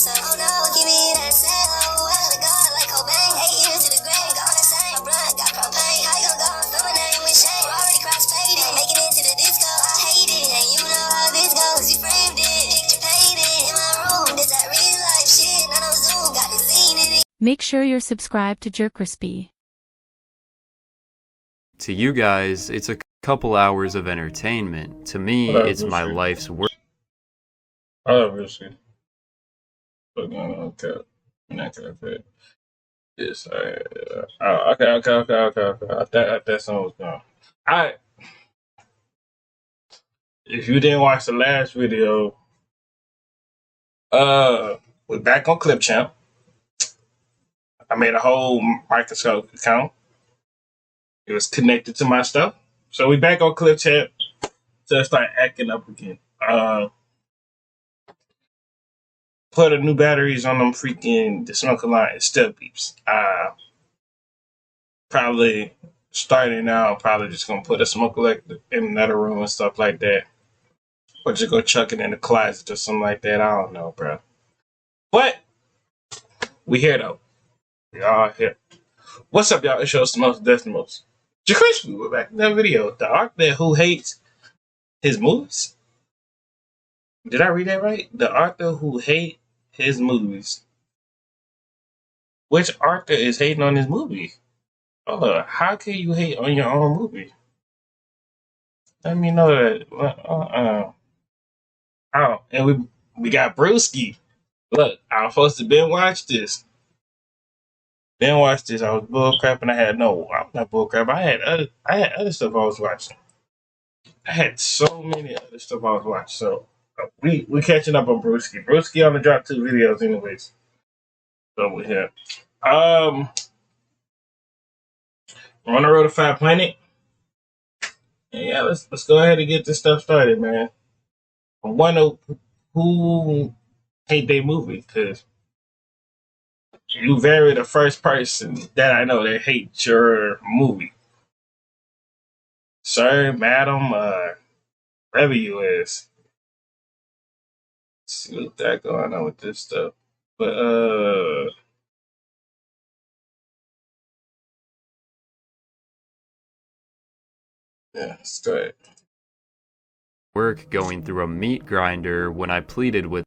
myself. Oh no, give me that sound. Oh, I gotta go like Cobain. 8 years to the grave, gone insane. My blood got propane. How you gon' go and throw my name with shame? Already cross-faded, making it to the disco. I hate it, and you know how this goes. You framed it, picture painted in my room. This that real life shit, none of Zoom, got the scene in it. Make sure you're subscribed to JerCrispy. To you guys, it's a couple hours of entertainment. To me, it's my life's work. Oh, really? Okay. Okay. Yes. Okay. That song was gone. If you didn't watch the last video, we're back on Clip Champ. I made a whole microscope account. It was connected to my stuff. So we back on Clip Champ to start acting up again. Put the new batteries on them the smoker line. It still beeps. Probably starting now, probably just gonna put a smoke electric in another room and stuff like that. Or just go chuck it in the closet or something like that. I don't know, bro. But we here though. We all here. What's up, y'all? It's your most Decimals. JerCrispy, we're back in that video. The author who hates his movies. Did I read that right? The author who hates his movies. Which author is hating on his movie? How can you hate on your own movie? Let me know that. Oh, and we got Brewski. Look, I was supposed to binge watch this. I was bullcrapping. I'm not bullcrapping. I had other stuff I was watching. I had so many other stuff I was watching. So we catching up on Brewski. Brewski only dropped 2 videos anyways. So we're here. We're on the road to 5 Planet. And yeah, let's go ahead and get this stuff started, man. I wonder who hate their movie, because you very the first person that I know that hates your movie. Sir, madam, whatever you is. Let's see what that going on with this stuff. But yeah, let's go ahead. Work going through a meat grinder when I pleaded with.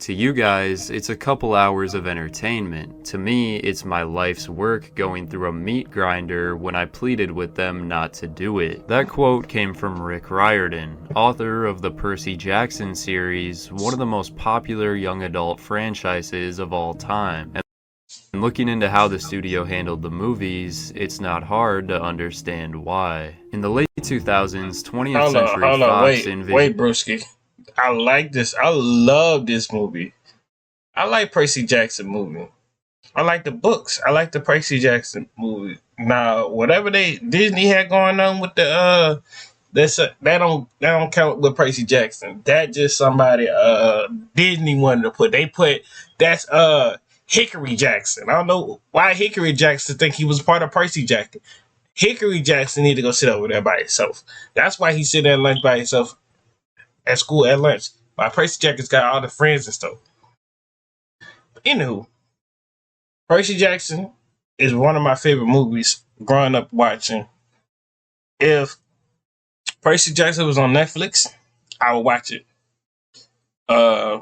To you guys, it's a couple hours of entertainment. To me, it's my life's work going through a meat grinder when I pleaded with them not to do it. That quote came from Rick Riordan, author of the Percy Jackson series, one of the most popular young adult franchises of all time. And looking into how the studio handled the movies, it's not hard to understand why. In the late 2000s, 20th Century Fox envisioned... Wait, Brewski. I like this. I love this movie. I like Percy Jackson movie. I like the books. I like the Percy Jackson movie. Now, whatever Disney had going on with the that don't count with Percy Jackson. That just somebody Disney wanted to put. They put that's Hickory Jackson. I don't know why Hickory Jackson think he was part of Percy Jackson. Hickory Jackson need to go sit over there by himself. That's why he's sitting at lunch by himself at school at lunch. My Percy Jackson's got all the friends and stuff. But anywho, Percy Jackson is one of my favorite movies growing up watching. If Percy Jackson was on Netflix, I would watch it. And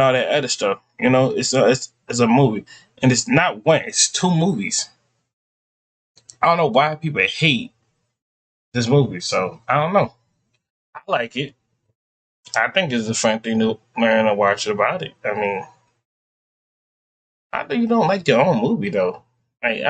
all that other stuff. You know, it's a movie. And it's not one, it's 2 movies. I don't know why people hate this movie, so I don't know. I like it. I think it's a fun thing to learn and watch about it. I mean, I know you don't like your own movie, though. Like,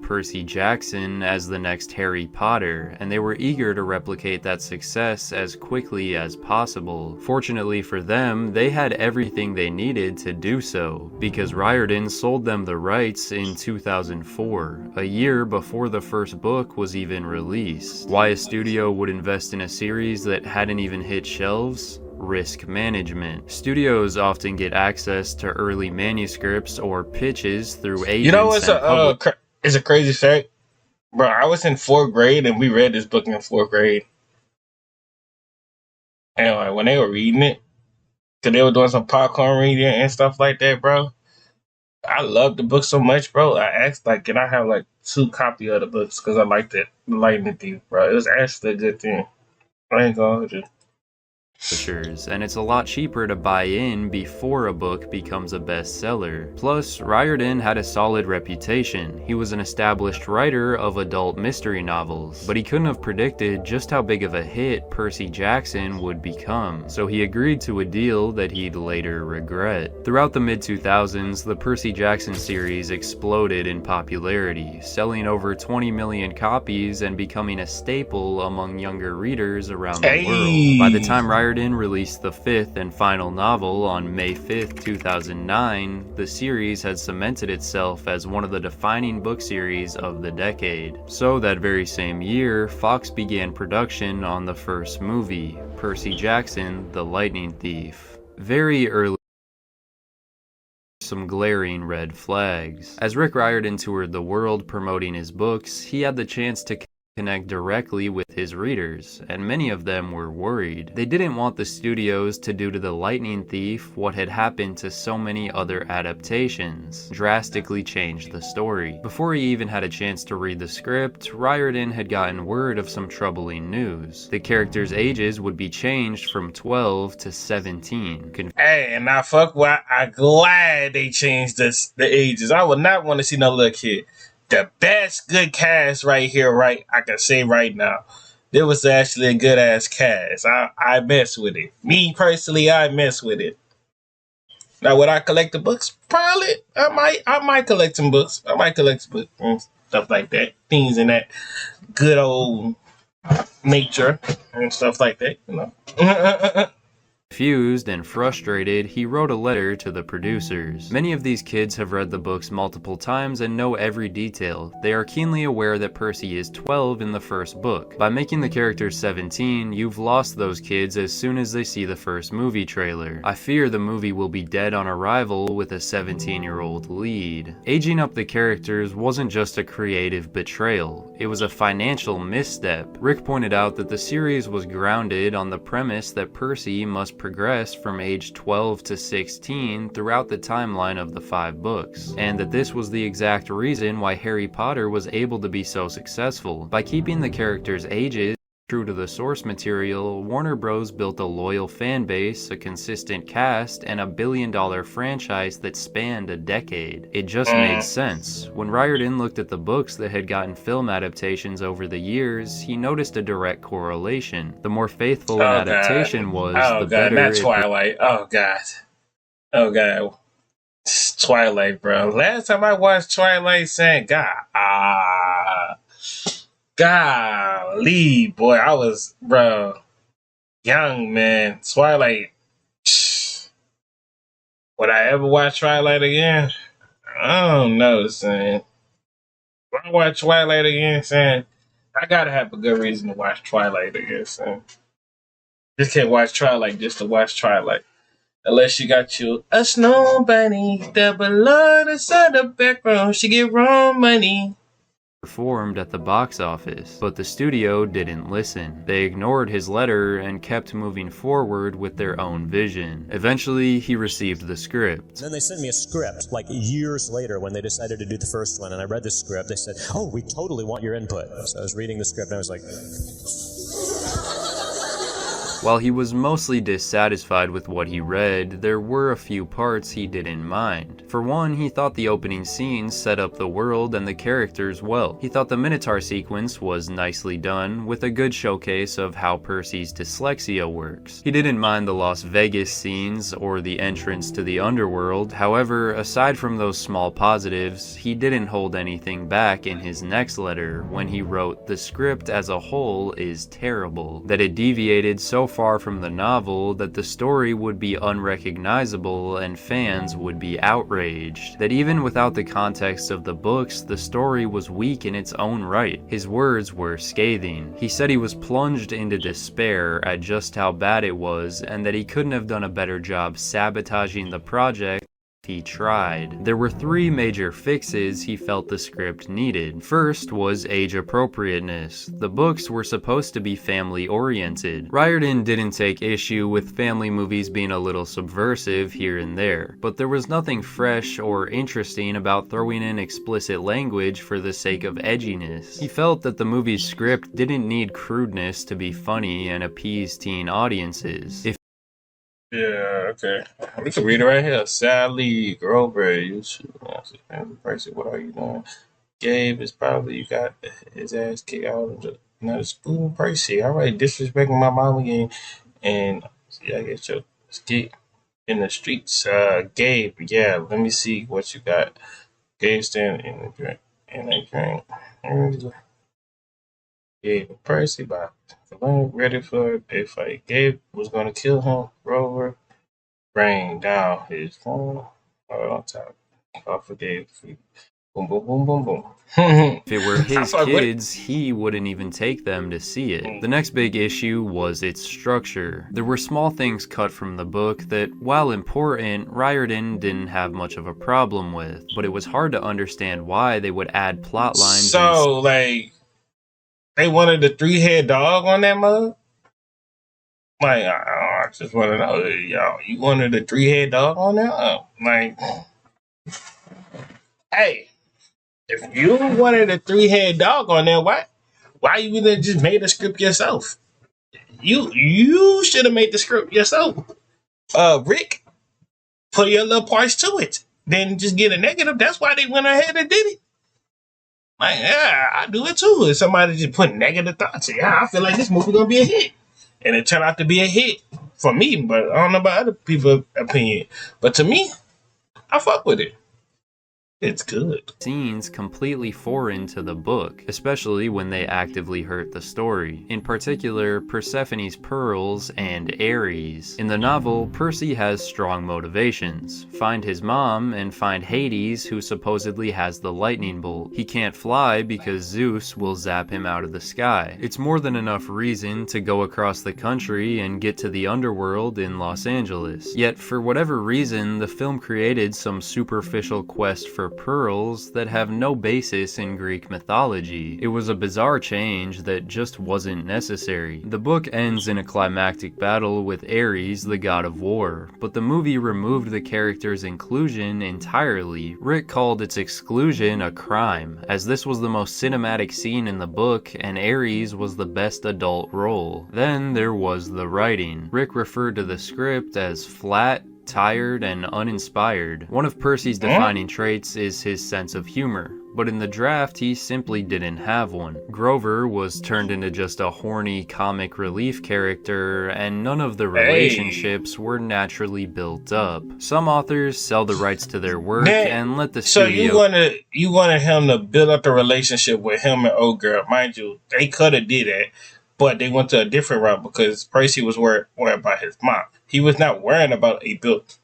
Percy Jackson as the next Harry Potter, and they were eager to replicate that success as quickly as possible. Fortunately for them, they had everything they needed to do so, because Riordan sold them the rights in 2004, a year before the first book was even released. Why a studio would invest in a series that hadn't even hit shelves? Risk management. Studios often get access to early manuscripts or pitches through agents. You know what's it's a crazy fact? Bro, I was in 4th grade and we read this book in 4th grade. And like, when they were reading it, Cause they were doing some popcorn reading and stuff like that, bro. I love the book so much, bro. I asked, like, can I have like 2 copies of the books? Cause I liked it, Lightning Thief, bro. It was actually a good thing. I ain't gonna hold you. publishers, and it's a lot cheaper to buy in before a book becomes a bestseller. Plus, Riordan had a solid reputation. He was an established writer of adult mystery novels, but he couldn't have predicted just how big of a hit Percy Jackson would become, so he agreed to a deal that he'd later regret. Throughout the mid-2000s, the Percy Jackson series exploded in popularity, selling over 20 million copies and becoming a staple among younger readers around the world. By the time Riordan released the 5th and final novel on May 5th, 2009, the series had cemented itself as one of the defining book series of the decade. So that very same year, Fox began production on the first movie, Percy Jackson, the Lightning Thief. Very early, some glaring red flags. As Rick Riordan toured the world promoting his books, he had the chance to connect directly with his readers, and many of them were worried. They didn't want the studios to do to The Lightning Thief what had happened to so many other adaptations, drastically change the story. Before he even had a chance to read the script, Riordan had gotten word of some troubling news. The characters' ages would be changed from 12 to 17. Hey, and I fuck with. I'm glad they changed the ages. I would not want to see no little kid. The best good cast right here, right? I can say right now. There was actually a good ass cast. I mess with it. Me personally, I mess with it. Now, would I collect the books? Probably. I might collect some books. I might collect some books and stuff like that. Things in that good old nature and stuff like that, you know. Confused and frustrated, he wrote a letter to the producers. Many of these kids have read the books multiple times and know every detail. They are keenly aware that Percy is 12 in the first book. By making the characters 17, you've lost those kids as soon as they see the first movie trailer. I fear the movie will be dead on arrival with a 17-year-old lead. Aging up the characters wasn't just a creative betrayal, it was a financial misstep. Rick pointed out that the series was grounded on the premise that Percy must progress from age 12 to 16 throughout the timeline of the 5 books, and that this was the exact reason why Harry Potter was able to be so successful. By keeping the characters' ages true to the source material, Warner Bros. Built a loyal fan base, a consistent cast, and a billion-dollar franchise that spanned a decade. It just made sense. When Riordan looked at the books that had gotten film adaptations over the years, he noticed a direct correlation. The more faithful an adaptation was, the better not Twilight. Oh God. Twilight, bro. Last time I watched Twilight, saying golly, boy, I was, bro, young, man. Twilight. Would I ever watch Twilight again? I don't know, son. When I watch Twilight again, son, I gotta have a good reason to watch Twilight again, son. Just can't watch Twilight just to watch Twilight. Unless you got you a snow bunny that belongs to the background, she get wrong money. Performed at the box office, but the studio didn't listen. They ignored his letter and kept moving forward with their own vision. Eventually, he received the script. Then they sent me a script, like years later when they decided to do the first one, and I read the script. They said, "Oh, we totally want your input." So I was reading the script, and I was like... While he was mostly dissatisfied with what he read, there were a few parts he didn't mind. For one, he thought the opening scenes set up the world and the characters well. He thought the Minotaur sequence was nicely done, with a good showcase of how Percy's dyslexia works. He didn't mind the Las Vegas scenes or the entrance to the underworld. However, aside from those small positives, he didn't hold anything back in his next letter when he wrote, "The script as a whole is terrible," that it deviated so far from the novel that the story would be unrecognizable and fans would be outraged, that even without the context of the books, the story was weak in its own right. His words were scathing. He said he was plunged into despair at just how bad it was, and that he couldn't have done a better job sabotaging the project if he tried. There were 3 major fixes he felt the script needed. First was age appropriateness. The books were supposed to be family-oriented. Riordan didn't take issue with family movies being a little subversive here and there, but there was nothing fresh or interesting about throwing in explicit language for the sake of edginess. He felt that the movie's script didn't need crudeness to be funny and appease teen audiences. Yeah, okay. We can read it right here. Sally Grover, you should Percy, what are you doing? Gabe is probably you got his ass kicked out of the another school. Percy, all right, disrespecting my mom again, and yeah, I get your skate in the streets. Gabe, yeah, let me see what you got. Gabe standing in the drink, Gabe and Percy, but ready for a fight. Gabe was gonna kill him. Grover rained down his phone right on top. Off of Gabe's feet. Boom, boom, boom, boom, boom. If it were his kids, he wouldn't even take them to see it. The next big issue was its structure. There were small things cut from the book that, while important, Riordan didn't have much of a problem with, but it was hard to understand why they would add plot lines. So, like, they wanted the 3-head dog on that mug? Like, I just want to know, y'all, you wanted the 3-head dog on there? Like, hey, if you wanted a 3-head dog on there, why you didn't just made the script yourself? You should have made the script yourself. Rick, put your little parts to it. Then just get a negative. That's why they went ahead and did it. Like, yeah, I do it too. If somebody just put negative thoughts, yeah, I feel like this movie gonna be a hit. And it turned out to be a hit for me, but I don't know about other people's opinion. But to me, I fuck with it. It's good. Scenes completely foreign to the book, especially when they actively hurt the story. In particular, Persephone's pearls and Ares. In the novel, Percy has strong motivations. Find his mom and find Hades, who supposedly has the lightning bolt. He can't fly because Zeus will zap him out of the sky. It's more than enough reason to go across the country and get to the underworld in Los Angeles. Yet, for whatever reason, the film created some superficial quest for pearls that have no basis in Greek mythology. It was a bizarre change that just wasn't necessary. The book ends in a climactic battle with Ares, the god of war, but the movie removed the character's inclusion entirely. Rick called its exclusion a crime, as this was the most cinematic scene in the book and Ares was the best adult role. Then there was the writing. Rick referred to the script as flat, tired, and uninspired. One of Percy's defining traits is his sense of humor, but in the draft he simply didn't have one. Grover was turned into just a horny comic relief character, and none of the relationships were naturally built up. Some authors sell the rights to their work and let the studio... So you wanted him to build up the relationship with him and old girl. Mind you, they could have did that, but they went to a different route because Percy was worried about his mom. He was not worrying about build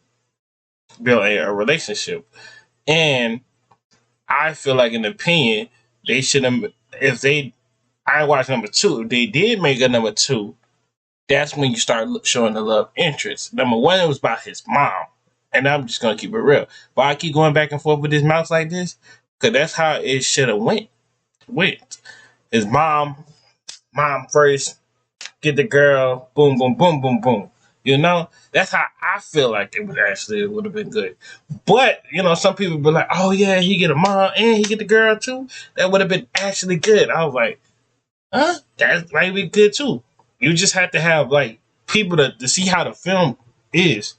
a relationship. And I feel like, in opinion, they should have, I watched number 2, if they did make a number 2, that's when you start showing the love interest. Number 1, it was about his mom. And I'm just going to keep it real. Why I keep going back and forth with his mouth like this? Because that's how it should have went. His mom first, get the girl, boom, boom, boom, boom, boom. You know, that's how I feel like it would have been good. But, you know, some people be like, oh yeah, he get a mom and he get the girl too. That would have been actually good. I was like, huh? That might be good too. You just have to have like people to see how the film is.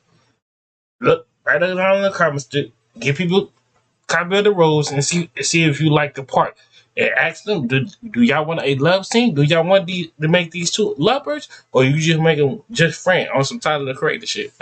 Look right around the comments, give people a copy of the rules and see if you like the part. And ask them, do y'all want a love scene? Do y'all want to make these two lovers? Or you just make them just friends on some Tyler the Creator shit?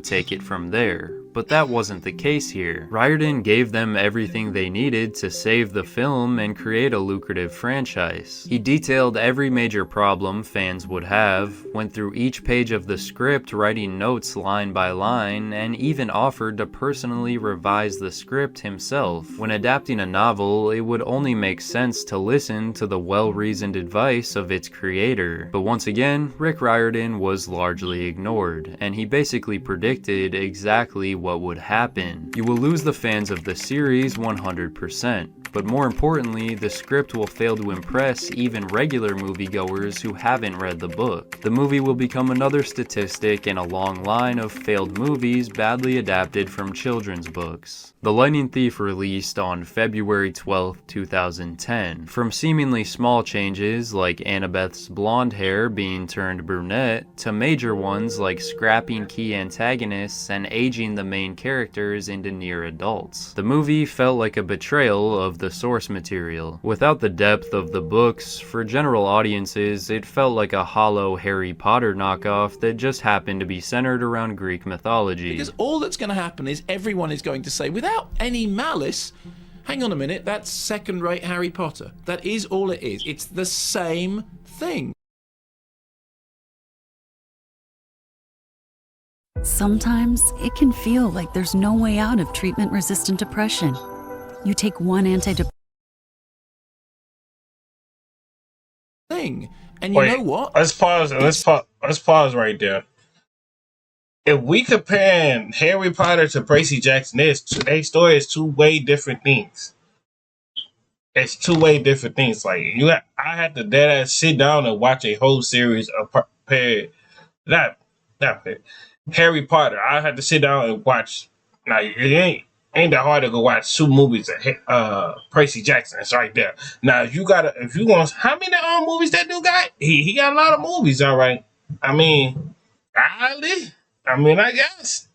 Take it from there. But that wasn't the case here. Riordan gave them everything they needed to save the film and create a lucrative franchise. He detailed every major problem fans would have, went through each page of the script writing notes line by line, and even offered to personally revise the script himself. When adapting a novel, it would only make sense to listen to the well-reasoned advice of its creator. But once again, Rick Riordan was largely ignored, and he basically predicted exactly what would happen. You will lose the fans of the series 100%. But more importantly, the script will fail to impress even regular moviegoers who haven't read the book. The movie will become another statistic in a long line of failed movies badly adapted from children's books. The Lightning Thief released on February 12, 2010. From seemingly small changes like Annabeth's blonde hair being turned brunette to major ones like scrapping key antagonists and aging the main characters into near adults. The movie felt like a betrayal of the source material. Without the depth of the books, for general audiences, it felt like a hollow Harry Potter knockoff that just happened to be centered around Greek mythology. Because all that's going to happen is everyone is going to say, without any malice, hang on a minute, that's second-rate Harry Potter. That is all it is. It's the same thing. Sometimes it can feel like there's no way out of treatment-resistant depression. You take one antidepressant. And you know what? Let's pause. Let's pause right there. If we compare Harry Potter to Percy Jackson, their story is two way different things. It's two way different things. Like I had to dead ass sit down and watch a whole series of Harry Potter. I had to sit down and watch. Now it ain't that hard to go watch two movies of Percy Jackson. It's right there. Now if you want, how many movies that dude got? He got a lot of movies. All right. I guess.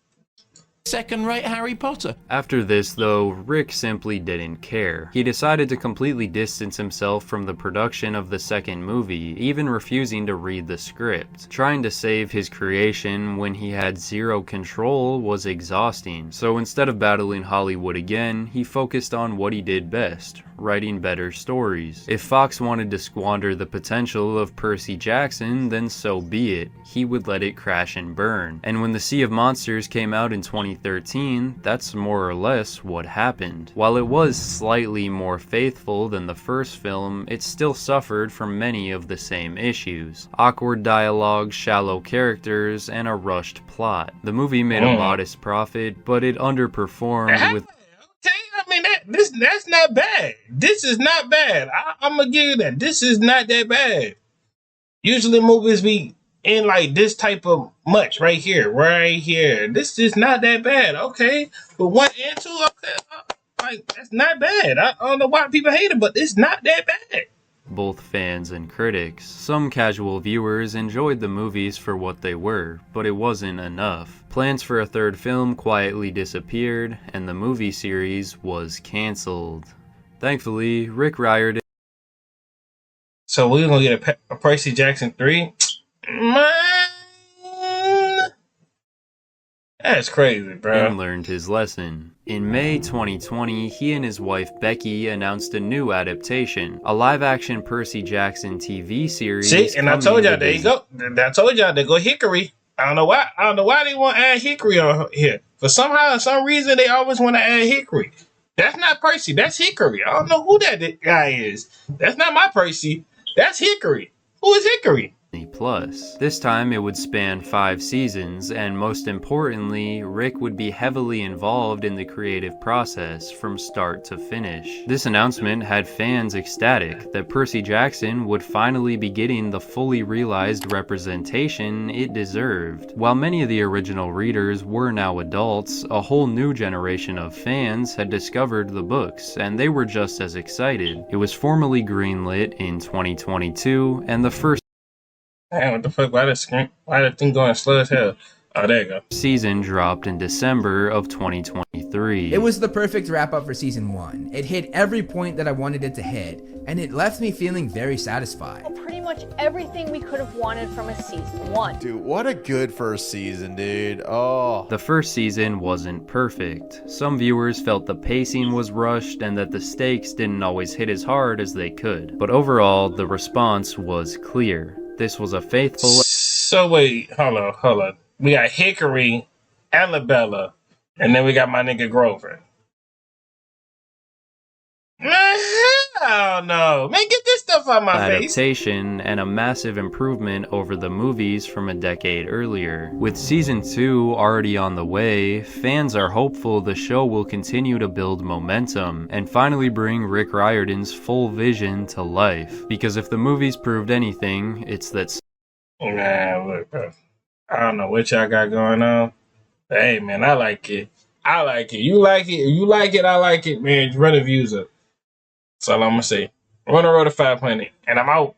Second-rate Harry Potter. After this, though, Rick simply didn't care. He decided to completely distance himself from the production of the second movie, even refusing to read the script. Trying to save his creation when he had zero control was exhausting, so instead of battling Hollywood again, he focused on what he did best: writing better stories. If Fox wanted to squander the potential of Percy Jackson, then so be it. He would let it crash and burn. And when The Sea of Monsters came out in 2013, that's more or less what happened. While it was slightly more faithful than the first film, it still suffered from many of the same issues: awkward dialogue, shallow characters, and a rushed plot. The movie made a modest profit, but it underperformed with... That's not bad. This is not bad. I'm gonna give you that. This is not that bad. Usually movies be in like this type of much right here. This is not that bad. Okay, but 1 and 2, okay, like that's not bad. I don't know why people hate it, but it's not that bad. Both fans and critics. Some casual viewers enjoyed the movies for what they were, but it wasn't enough. Plans for a third film quietly disappeared, and the movie series was cancelled. Thankfully, Rick Riordan... So we're gonna get a Percy Jackson 3? Man, that's crazy, bro. ...learned his lesson. In May 2020, he and his wife Becky announced a new adaptation, a live-action Percy Jackson TV series. See, and I told y'all, there you go. I told y'all, they go Hickory. I don't know why they want to add Hickory on here. For some reason, they always want to add Hickory. That's not Percy. That's Hickory. I don't know who that guy is. That's not my Percy. That's Hickory. Who is Hickory? Plus. This time it would span 5 seasons, and most importantly, Rick would be heavily involved in the creative process from start to finish. This announcement had fans ecstatic that Percy Jackson would finally be getting the fully realized representation it deserved. While many of the original readers were now adults, a whole new generation of fans had discovered the books, and they were just as excited. It was formally greenlit in 2022, and the first Damn, what the fuck? Why that thing going slow as hell? Oh, there you go. season dropped in December of 2023. It was the perfect wrap-up for Season 1. It hit every point that I wanted it to hit, and it left me feeling very satisfied. Pretty much everything we could have wanted from a Season 1. Dude, what a good first season, dude. Oh. The first season wasn't perfect. Some viewers felt the pacing was rushed and that the stakes didn't always hit as hard as they could. But overall, the response was clear. This was a faithful... So wait, hold on. We got Hickory, Annabella, and then we got my nigga Grover. Man, hell no. Man, get this stuff on my face. Adaptation and a massive improvement over the movies from a decade earlier. With season 2 already on the way, fans are hopeful the show will continue to build momentum and finally bring Rick Riordan's full vision to life. Because if the movies proved anything, it's that. Man, look, bro. I don't know what y'all got going on. But hey, man, I like it. I like it. You like it. You like it. I like it, man. Run the views up. That's all I'm gonna say. Run the road to 500, and I'm out.